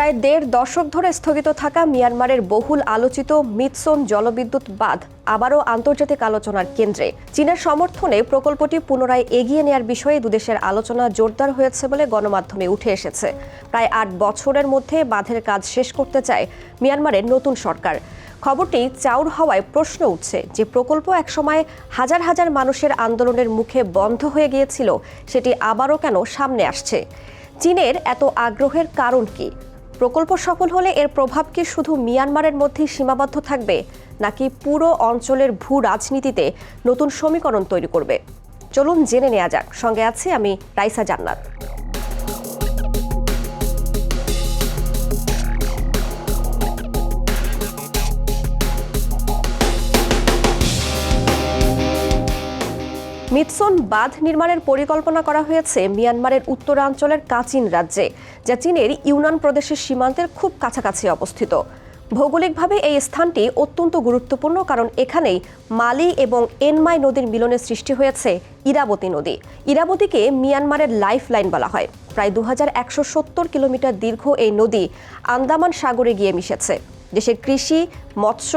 প্রায় ১.৫ দশক ধরে স্থগিত থাকা মিয়ানমারের বহুল আলোচিত মিৎসন জলবিদ্যুৎ বাঁধ আবারও আন্তর্জাতিক আলোচনার কেন্দ্রে। চীনের সমর্থনে প্রকল্পটি পুনরায় এগিয়ে নেয়ার বিষয়ে দুদেশের আলোচনা জোরদার হয়েছে বলে গণমাধ্যমে উঠে এসেছে। প্রায় ৮ বছরের মধ্যে বাঁধের কাজ শেষ করতে চায় মিয়ানমারের নতুন সরকার। খবরটি চাউর হওয়ায় প্রশ্ন উঠছে যে প্রকল্প একসময় হাজার হাজার মানুষের আন্দোলনের মুখে বন্ধ হয়ে গিয়েছিল, সেটি আবারও কেন সামনে আসছে? চীনের এত আগ্রহের কারণ কি? প্রকল্প সফল হলে এর প্রভাব কি শুধু মিয়ানমারের মধ্যেই সীমাবদ্ধ থাকবে, নাকি পুরো অঞ্চলের ভূ রাজনীতিতে নতুন সমীকরণ তৈরি করবে? চলুন জেনে নেওয়া যাক। সঙ্গে আছি আমি রাইসা জান্নাত। মিৎসন বাঁধ নির্মাণের পরিকল্পনা করা হয়েছে মিয়ানমারের উত্তরাঞ্চলের কাচিন রাজ্যে, যা চীনের ইউনান প্রদেশের সীমান্তের খুব কাছাকাছি অবস্থিত। ভৌগোলিকভাবে এই স্থানটি অত্যন্ত গুরুত্বপূর্ণ, কারণ এখানেই মালি এবং এনমাই নদীর মিলনে সৃষ্টি হয়েছে ইরাবতী নদী। ইরাবতীকে মিয়ানমারের লাইফ লাইন বলা হয়। প্রায় 2170 কিলোমিটার দীর্ঘ এই নদী আন্দামান সাগরে গিয়ে মিশেছে। দেশের কৃষি, মৎস্য,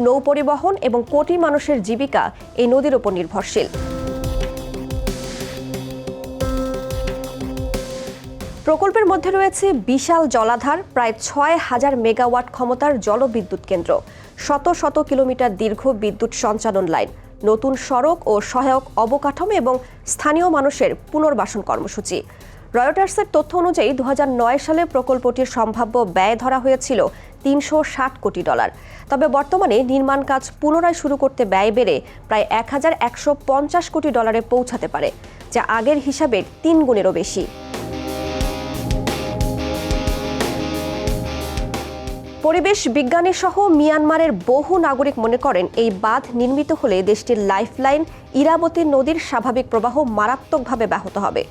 নৌ পরিবহন এবং কোটি মানুষের জীবিকা এই নদীর উপর নির্ভরশীল। প্রকল্পের মধ্যে রয়েছে বিশাল জলাধার, প্রায় ৬,০০০ মেগাওয়াট ক্ষমতার জলবিদ্যুৎ কেন্দ্র, শত শত কিলোমিটার দীর্ঘ বিদ্যুৎ সঞ্চালন লাইন, নতুন সড়ক ও সহায়ক অবকাঠামো এবং স্থানীয় মানুষের পুনর্বাসন কর্মসূচি। রয়টার্সের তথ্য অনুযায়ী ২০০৯ সালে প্রকল্পটির সম্ভাব্য ব্যয় ধরা হয়েছিল $৩৬০ কোটি। তবে বর্তমানে নির্মাণ কাজ পুনরায় শুরু করতে ব্যয় বেড়ে প্রায় $১,১৫০ কোটি পৌঁছাতে পারে, যা আগের হিসাবের ৩ গুণেরও বেশি। পরিবেশ বিজ্ঞানী সহ মিয়ানমারের বহু নাগরিক মনে করেন, এই বাঁধ নির্মিত হলে দেশটির লাইফলাইন ইরাবতী নদীর স্বাভাবিক প্রবাহ মারাত্মকভাবে ব্যাহত হবে।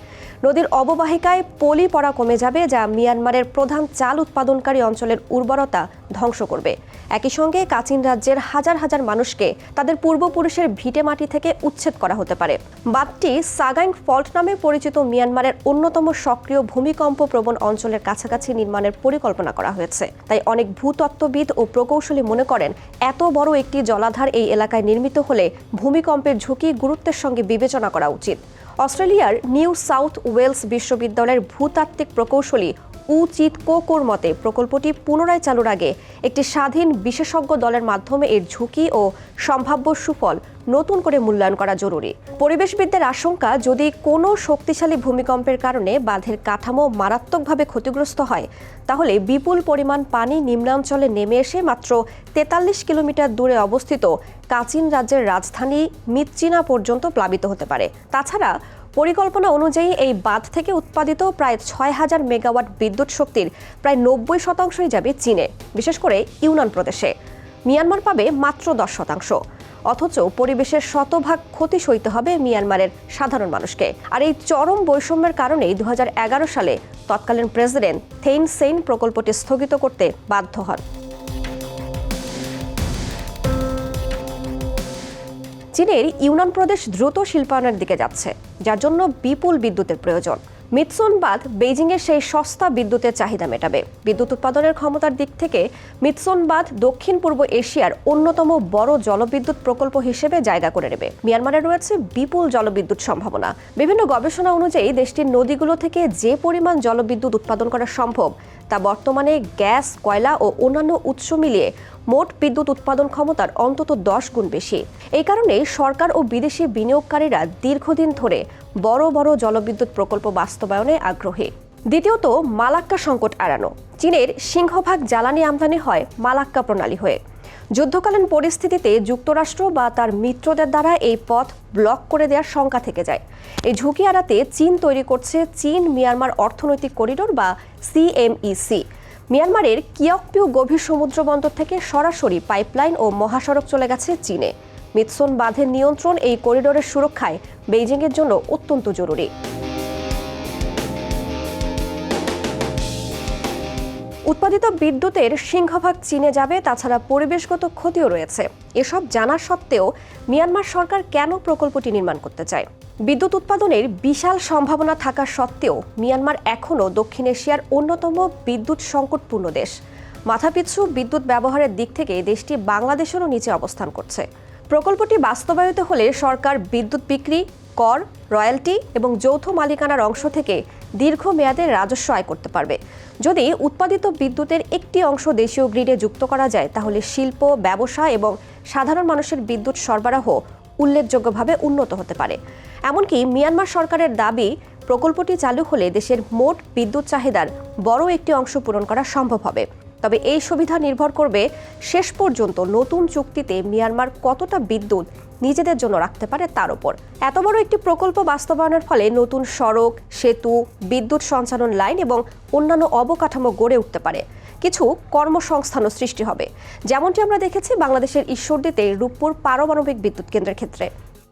নদীর অববাহিকায় পলি পড়া কমে যাবে, যা মিয়ানমারের প্রধান চাল উৎপাদনকারী অঞ্চলের উর্বরতা ধ্বংস করবে। একই সঙ্গে কাচিন রাজ্যের হাজার হাজার মানুষকে তাদের পূর্বপুরুষের ভিটেমাটি থেকে উচ্ছেদ করা হতে পারে। বাঁধটি সাগাইং ফল্ট নামে পরিচিত মিয়ানমারের অন্যতম সক্রিয় ভূমিকম্প প্রবণ অঞ্চলের কাছাকাছি নির্মাণের পরিকল্পনা করা হয়েছে। তাই অনেক ভূতত্ত্ববিদ ও প্রকৌশলী মনে করেন, এত বড় একটি জলাধার এই এলাকায় নির্মিত হলে ভূমিকম্পের ঝুঁকি গুরুত্বের সঙ্গে বিবেচনা করা উচিত। অস্ট্রেলিয়ার নিউ সাউথ ওয়েলস বিশ্ববিদ্যালয়ের ভূতাত্ত্বিক প্রকৌশলী চিত কোকোর মতে, প্রকল্পটি পুনরায় চালুর আগে একটি স্বাধীন বিশেষজ্ঞ দলের মাধ্যমে এর ঝুঁকি ও সম্ভাব্য সুফল নতুন করে মূল্যায়ন করা জরুরি। পরিবেশবিদদের আশঙ্কা, যদি কোনো শক্তিশালী ভূমিকম্পের কারণে বাঁধের কাঠামো মারাত্মকভাবে ক্ষতিগ্রস্ত হয়, তাহলে বিপুল পরিমাণ পানি নিম্নাঞ্চলে নেমে এসে মাত্র ৪৩ কিলোমিটার দূরে অবস্থিত কাচিন রাজ্যের রাজধানী মিতচিনা পর্যন্ত প্লাবিত হতে পারে। তাছাড়া পরিকল্পনা অনুযায়ী এই বাঁধ থেকে উৎপাদিত প্রায় ৬,০০০ মেগাওয়াট বিদ্যুৎ শক্তির প্রায় ৯০% যাবে চীনে, বিশেষ করে ইউনান প্রদেশে। মিয়ানমার পাবে মাত্র 10%। অথচ পরিবেশের শতভাগ ক্ষতি সইতে হবে মিয়ানমারের সাধারণ মানুষকে। আর এই চরম বৈষম্যের কারণেই ২০১১ সালে তৎকালীন প্রেসিডেন্ট থেইন সেইন প্রকল্পটি স্থগিত করতে বাধ্য হন। চীনের ইউনান প্রদেশ দ্রুত শিল্পায়নের দিকে যাচ্ছে, যার জন্য বিপুল বিদ্যুতের প্রয়োজন। মিৎসন বাঁধ বেইজিংয়ের সেই সস্তা বিদ্যুতের চাহিদা মেটাবে। বিদ্যুৎ উৎপাদনের ক্ষমতার দিক থেকে মিৎসন বাঁধ দক্ষিণ পূর্ব এশিয়ার অন্যতম বড় জলবিদ্যুৎ প্রকল্প হিসেবে জায়গা করে নেবে। মিয়ানমারে রয়েছে বিপুল জলবিদ্যুৎ সম্ভাবনা। বিভিন্ন গবেষণা অনুযায়ী দেশটির নদীগুলো থেকে যে পরিমাণ জলবিদ্যুৎ উৎপাদন করা সম্ভব, তা বর্তমানে গ্যাস, কয়লা ও অন্যান্য উৎস মিলিয়ে মোট বিদ্যুৎ উৎপাদন ক্ষমতার অন্তত 10 গুণ বেশি। এই কারণে সরকার ও বিদেশি বিনিয়োগকারীরা দীর্ঘদিন ধরে বড় বড় জলবিদ্যুৎ প্রকল্প বাস্তবায়নে আগ্রহী। দ্বিতীয়ত, মালাক্কা সংকট এড়ানো। চীনের সিংহভাগ জ্বালানি আমদানি হয় মালাক্কা প্রণালী হয়ে। যুদ্ধকালীন পরিস্থিতিতে যুক্তরাষ্ট্র বা তার মিত্রদের দ্বারা এই পথ ব্লক করে দেওয়ার শঙ্কা থেকে যায়। এই ঝুঁকি এড়াতে চীন তৈরি করছে চীন মিয়ানমার অর্থনৈতিক করিডোর বা CMEC। মিয়ানমারের কিয়কপিউ গভীর সমুদ্র বন্দর থেকে সরাসরি পাইপলাইন ও মহাসড়ক চলে গেছে চীনে। মিৎসন বাঁধের নিয়ন্ত্রণ এই করিডোরের সুরক্ষায় বেইজিংয়ের জন্য অত্যন্ত জরুরি। উৎপাদিত বিদ্যুতের সিংহভাগ চীনে যাবে, তাছাড়া পরিবেশগত ক্ষতিও রয়েছে। এসব জানা সত্ত্বেও মিয়ানমার সরকার কেন প্রকল্পটি নির্মাণ করতে চায়? বিদ্যুৎ উৎপাদনের বিশাল সম্ভাবনা থাকা সত্ত্বেও মিয়ানমার এখনও দক্ষিণ এশিয়ার অন্যতম বিদ্যুৎ সংকটপূর্ণ দেশ। মাথাপিছু বিদ্যুৎ ব্যবহারের দিক থেকে দেশটি বাংলাদেশেরও নিচে অবস্থান করছে। প্রকল্পটি বাস্তবায়িত হলে সরকার বিদ্যুৎ বিক্রি, কর, রয়্যালটি এবং যৌথ মালিকানার অংশ থেকে দীর্ঘমেয়াদে রাজস্ব আয় করতে পারবে। যদি উৎপাদিত বিদ্যুতের একটি অংশ দেশীয় গ্রিডে যুক্ত করা যায়, তাহলে শিল্প, ব্যবসা এবং সাধারণ মানুষের বিদ্যুৎ সরবরাহ উল্লেখযোগ্যভাবে উন্নত হতে পারে। এমনকি মিয়ানমার সরকারের দাবি, প্রকল্পটি চালু হলে দেশের মোট বিদ্যুৎ চাহিদার বড় একটি অংশ পূরণ করা সম্ভব হবে। তবে এই সুবিধা নির্ভর করবে শেষ পর্যন্ত নতুন চুক্তিতে মিয়ানমার কতটা বিদ্যুৎ নিজেদের জন্য রাখতে পারে তার উপর। এত বড় একটি প্রকল্প বাস্তবায়নের ফলে নতুন সড়ক, সেতু, বিদ্যুৎ সঞ্চালন লাইন এবং অন্যান্য অবকাঠামো গড়ে উঠতে পারে। কিছু কর্মসংস্থানও সৃষ্টি হবে, যেমনটি আমরা দেখেছি বাংলাদেশের ঈশ্বরদীতে রূপপুর পারমাণবিক বিদ্যুৎ কেন্দ্রের ক্ষেত্রে।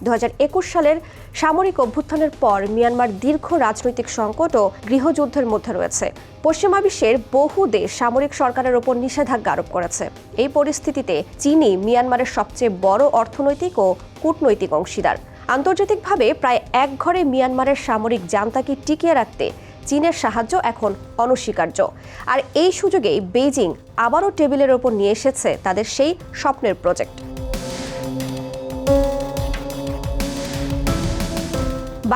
2021 সালের সামরিক অভ্যুত্থানের পর মিয়ানমার দীর্ঘ রাজনৈতিক সংকট ও গৃহযুদ্ধের মধ্যে রয়েছে। পশ্চিমা বিশ্বের বহু দেশ সামরিক সরকারের ওপর নিষেধাজ্ঞা আরোপ করেছে। এই পরিস্থিতিতে চীনই মিয়ানমারের সবচেয়ে বড় অর্থনৈতিক ও কূটনৈতিক অংশীদার। আন্তর্জাতিকভাবে প্রায় একঘরে মিয়ানমারের সামরিক জান্তাকে টিকিয়ে রাখতে চীনের সাহায্য এখন অনস্বীকার্য। আর এই সুযোগেই বেইজিং আবারও টেবিলের ওপর নিয়ে এসেছে তাদের সেই স্বপ্নের প্রজেক্ট।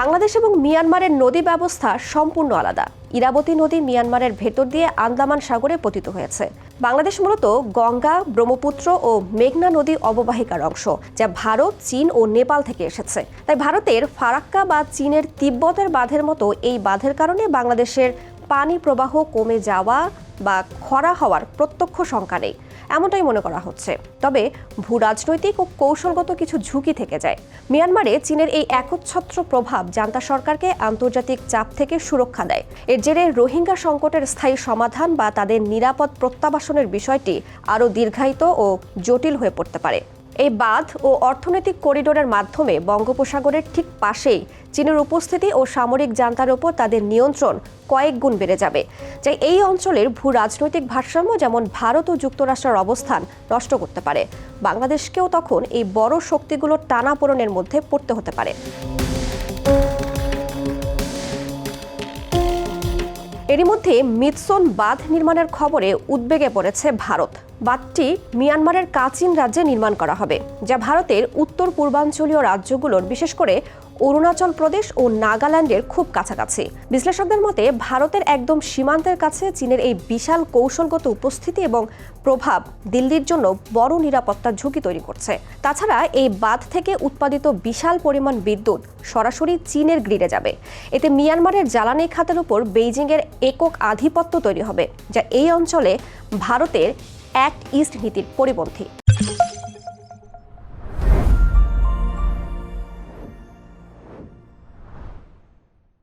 বাংলাদেশ এবং মিয়ানমারের নদী ব্যবস্থা সম্পূর্ণ আলাদা। ইরাবতী নদী মিয়ানমারের ভেতর দিয়ে আন্দামান সাগরে পতিত হয়েছে। বাংলাদেশ মূলত গঙ্গা, ব্রহ্মপুত্র ও মেঘনা নদী অববাহিকার অংশ, যা ভারত, চীন ও নেপাল থেকে এসেছে। তাই ভারতের ফারাক্কা বা চীনের তিব্বতের বাঁধের মতো এই বাঁধের কারণে বাংলাদেশের পানি প্রবাহ কমে যাওয়া বা খরা হওয়ার প্রত্যক্ষ শঙ্কা নেই, এমনটাই মনে করা হচ্ছে। তবে ভূরাজনৈতিক ও কৌশলগত কিছু ঝুঁকি থেকে যায়। মিয়ানমারে চীনের এই একচ্ছত্র প্রভাব জান্তা সরকারকে আন্তর্জাতিক চাপ থেকে সুরক্ষা দেয়। এর জেরে রোহিঙ্গা সংকটের স্থায়ী সমাধান বা তাদের নিরাপদ প্রত্যাবাসনের বিষয়টি আরও দীর্ঘায়িত ও জটিল হয়ে পড়তে পারে। এই বাঁধ ও অর্থনৈতিক করিডোরের মাধ্যমে বঙ্গোপসাগরের ঠিক পাশেই চীনের উপস্থিতি ও সামরিক জান্তার ওপর তাদের নিয়ন্ত্রণ কয়েক গুণ বেড়ে যাবে, যা এই অঞ্চলের ভূ রাজনৈতিক ভারসাম্য, যেমন ভারত ও যুক্তরাষ্ট্রের অবস্থান, নষ্ট করতে পারে। বাংলাদেশকেও তখন এই বড় শক্তিগুলোর টানাপোড়েনের মধ্যে পড়তে হতে পারে। এরই মধ্যে মিদসন বাঁধ নির্মাণের খবরে উদ্বেগে পড়েছে ভারত। বাঁধটি মিয়ানমারের কাচিন রাজ্যে নির্মাণ করা হবে, যা ভারতের উত্তর পূর্বাঞ্চলীয় রাজ্যগুলোর, বিশেষ করে অরুণাচল প্রদেশ ও নাগাল্যান্ডের খুব কাছাকাছি। বিশ্লেষকদের মতে ভারতের একদম সীমান্তের কাছে চীনের এই বিশাল কৌশলগত উপস্থিতি এবং প্রভাব দিল্লির জন্য বড় নিরাপত্তার ঝুঁকি তৈরি করছে। তাছাড়া এই বাঁধ থেকে উৎপাদিত বিশাল পরিমাণ বিদ্যুৎ সরাসরি চীনের গ্রিডে যাবে। এতে মিয়ানমারের জ্বালানি খাতের উপর বেইজিংয়ের একক আধিপত্য তৈরি হবে, যা এই অঞ্চলে ভারতের অ্যাক্ট ইস্ট নীতির পরিপন্থী।